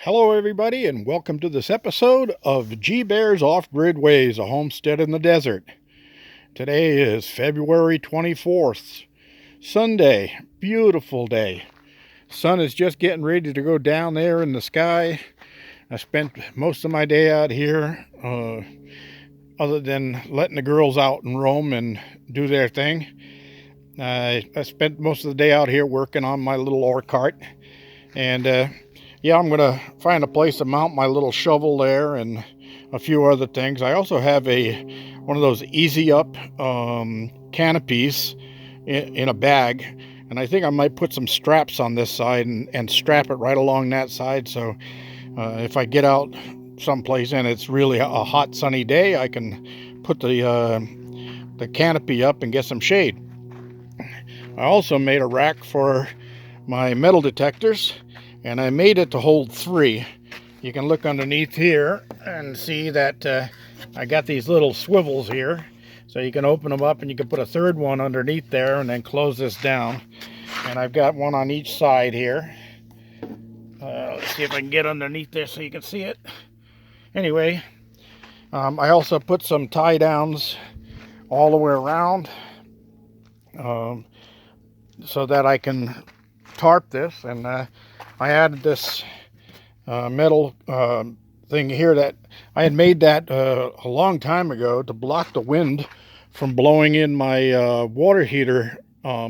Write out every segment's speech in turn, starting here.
Hello, everybody, and welcome to this episode of GBear's Off-Grid Ways, a homestead in the desert. Today is February 24th, Sunday. Beautiful day. Sun is just getting ready to go down there in the sky. I spent most of my day out here, other than letting the girls out and roam and do their thing. I spent most of the day out here working on my little ore cart, and yeah, I'm going to find a place to mount my little shovel there and a few other things. I also have one of those easy up canopies in a bag, and I think I might put some straps on this side and strap it right along that side, so if I get out someplace and it's really a hot sunny day, I can put the canopy up and get some shade. I also made a rack for my metal detectors, and I made it to hold 3. You can look underneath here and see that I got these little swivels here, so you can open them up and you can put a third one underneath there and then close this down. And I've got one on each side here. Let's see if I can get underneath there so you can see it. Anyway, I also put some tie downs all the way around so that I can tarp this, and I added this metal thing here that I had made that a long time ago to block the wind from blowing in my water heater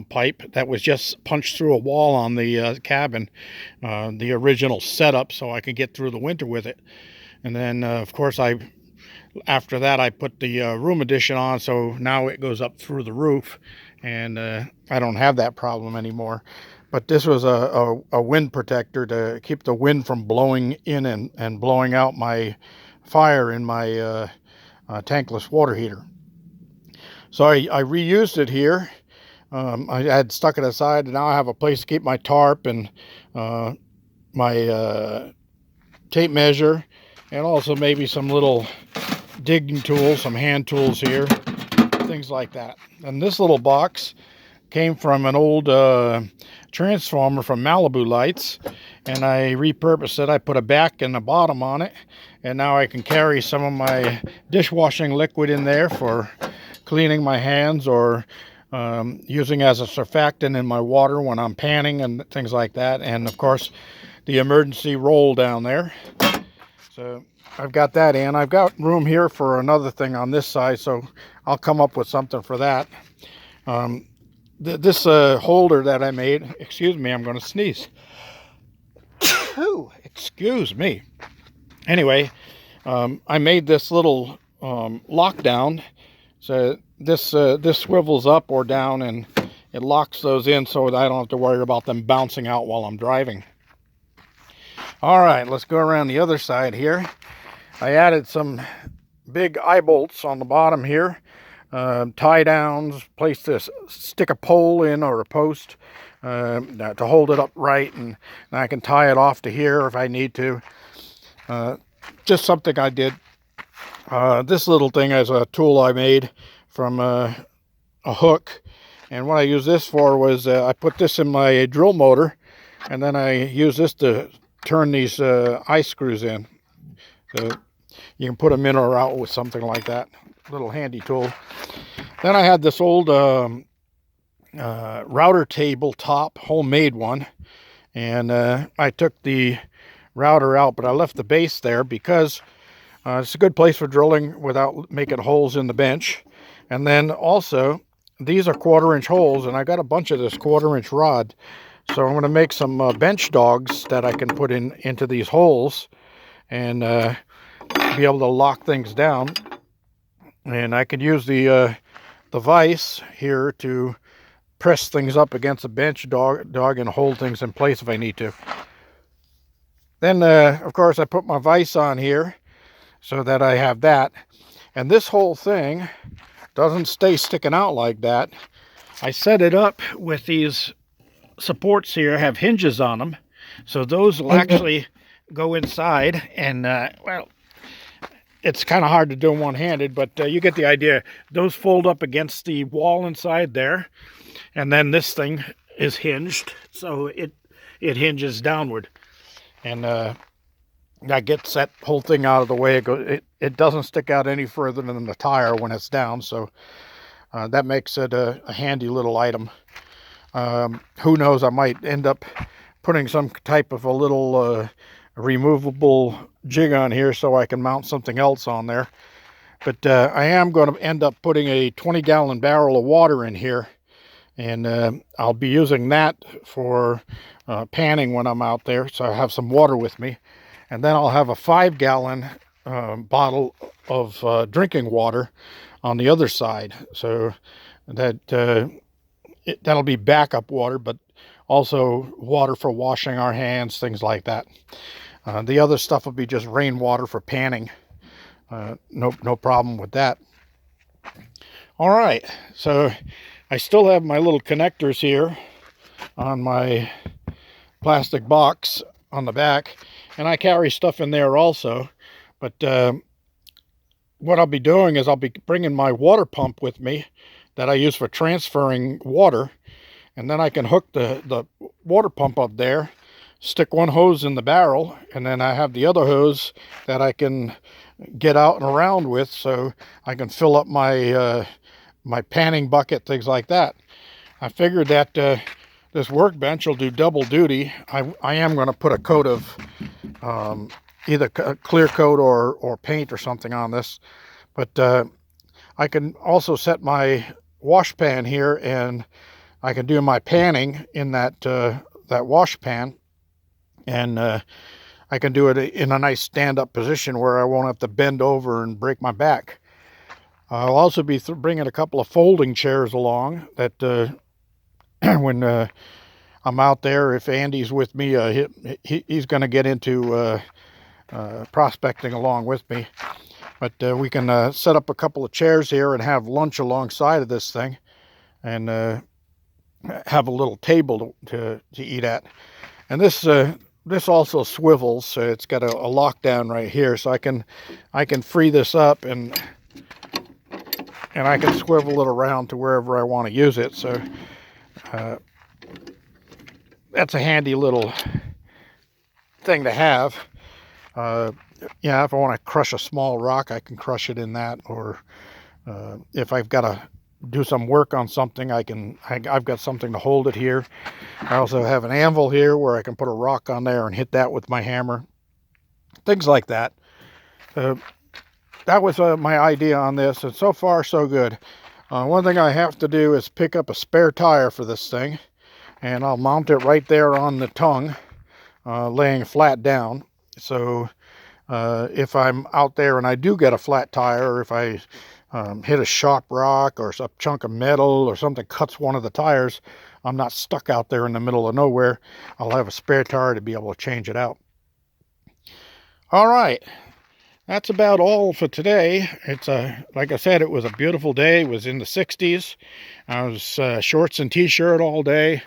pipe that was just punched through a wall on the cabin, the original setup, so I could get through the winter with it. And then of course after that I put the room addition on, so now it goes up through the roof, and I don't have that problem anymore. But this was a wind protector to keep the wind from blowing in and blowing out my fire in my tankless water heater. So I reused it here. I had stuck it aside, and now I have a place to keep my tarp and my tape measure, and also maybe some little digging tools, some hand tools here, things like that. And this little box came from an old transformer from Malibu Lights, and I repurposed it. I put a back and a bottom on it, and now I can carry some of my dishwashing liquid in there for cleaning my hands, or using as a surfactant in my water when I'm panning and things like that. And of course the emergency roll down there. So I've got that in. I've got room here for another thing on this side, so I'll come up with something for that. This holder that I made, excuse me, I'm going to sneeze. Excuse me. Anyway, I made this little lockdown. So this swivels up or down, and it locks those in so that I don't have to worry about them bouncing out while I'm driving. All right, let's go around the other side here. I added some big eye bolts on the bottom here. Tie downs, place to stick a pole in or a post to hold it upright, and I can tie it off to here if I need to. Just something I did. This little thing is a tool I made from a hook, and what I used this for was I put this in my drill motor, and then I use this to turn these eye screws in. So you can put them in or out with something like that. Little handy tool. Then I had this old router table top, homemade one, and I took the router out, but I left the base there because it's a good place for drilling without making holes in the bench. And then also, these are 1/4-inch holes, and I got a bunch of this 1/4-inch rod, so I'm going to make some bench dogs that I can put into these holes and be able to lock things down. And I could use the vise here to press things up against a bench dog and hold things in place if I need to. Then, of course, I put my vise on here so that I have that. And this whole thing doesn't stay sticking out like that. I set it up with these supports here, have hinges on them, so those will actually go inside. And, well, it's kind of hard to do one-handed, but you get the idea. Those fold up against the wall inside there, and then this thing is hinged, so it hinges downward. And that gets that whole thing out of the way. It doesn't stick out any further than the tire when it's down, so that makes it a handy little item. Who knows, I might end up putting some type of a little removable jig on here so I can mount something else on there. But I am going to end up putting a 20-gallon barrel of water in here, and I'll be using that for panning when I'm out there, so I have some water with me. And then I'll have a 5-gallon bottle of drinking water on the other side, so that that'll be backup water, but also water for washing our hands, things like that. The other stuff will be just rainwater for panning. No problem with that. All right, so I still have my little connectors here on my plastic box on the back, and I carry stuff in there also. But what I'll be doing is I'll be bringing my water pump with me that I use for transferring water, and then I can hook the water pump up there, stick one hose in the barrel, and then I have the other hose that I can get out and around with, so I can fill up my my panning bucket, things like that. I figured that this workbench will do double duty. I am going to put a coat of either clear coat or paint or something on this, but I can also set my wash pan here, and I can do my panning in that wash pan, and I can do it in a nice stand-up position where I won't have to bend over and break my back. I'll also be bringing a couple of folding chairs along that when I'm out there, if Andy's with me, he's going to get into prospecting along with me. But we can set up a couple of chairs here and have lunch alongside of this thing, and have a little table to eat at. And this also swivels, so it's got a lockdown right here, so I can free this up, and I can swivel it around to wherever I want to use it. So that's a handy little thing to have. Yeah, if I want to crush a small rock, I can crush it in that, or if I've got to do some work on something, I've got something to hold it here. I also have an anvil here where I can put a rock on there and hit that with my hammer, things like that. That was my idea on this, and so far so good. One thing I have to do is pick up a spare tire for this thing, and I'll mount it right there on the tongue, laying flat down. So if I'm out there and I do get a flat tire, or if I hit a sharp rock or a chunk of metal or something cuts one of the tires, I'm not stuck out there in the middle of nowhere. I'll have a spare tire to be able to change it out. All right, that's about all for today. It's like I said, it was a beautiful day. It was in the 60s. I was shorts and t-shirt all day,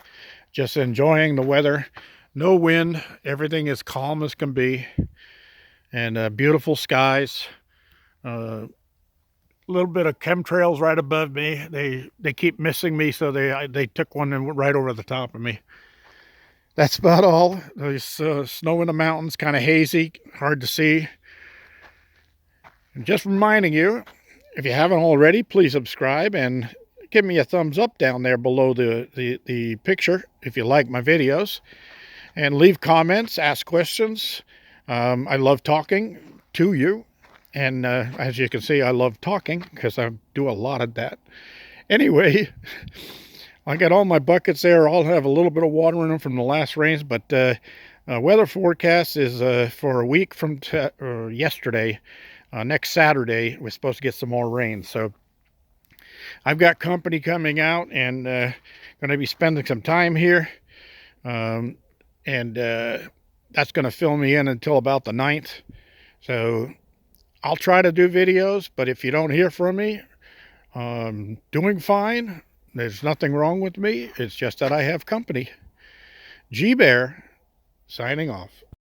just enjoying the weather. No wind, everything is calm as can be, and beautiful skies. Little bit of chemtrails right above me. They keep missing me, so they took one and went right over the top of me. That's about all. There's snow in the mountains, kind of hazy, hard to see. And just reminding you, if you haven't already, please subscribe and give me a thumbs up down there below the picture if you like my videos, and leave comments, ask questions. I love talking to you. And as you can see, I love talking because I do a lot of that. Anyway, I got all my buckets there. I'll have a little bit of water in them from the last rains, but weather forecast is for a week from yesterday. Next Saturday, we're supposed to get some more rain. So I've got company coming out, and going to be spending some time here. And that's going to fill me in until about the 9th. So I'll try to do videos, but if you don't hear from me, doing fine. There's nothing wrong with me. It's just that I have company. GBear, signing off.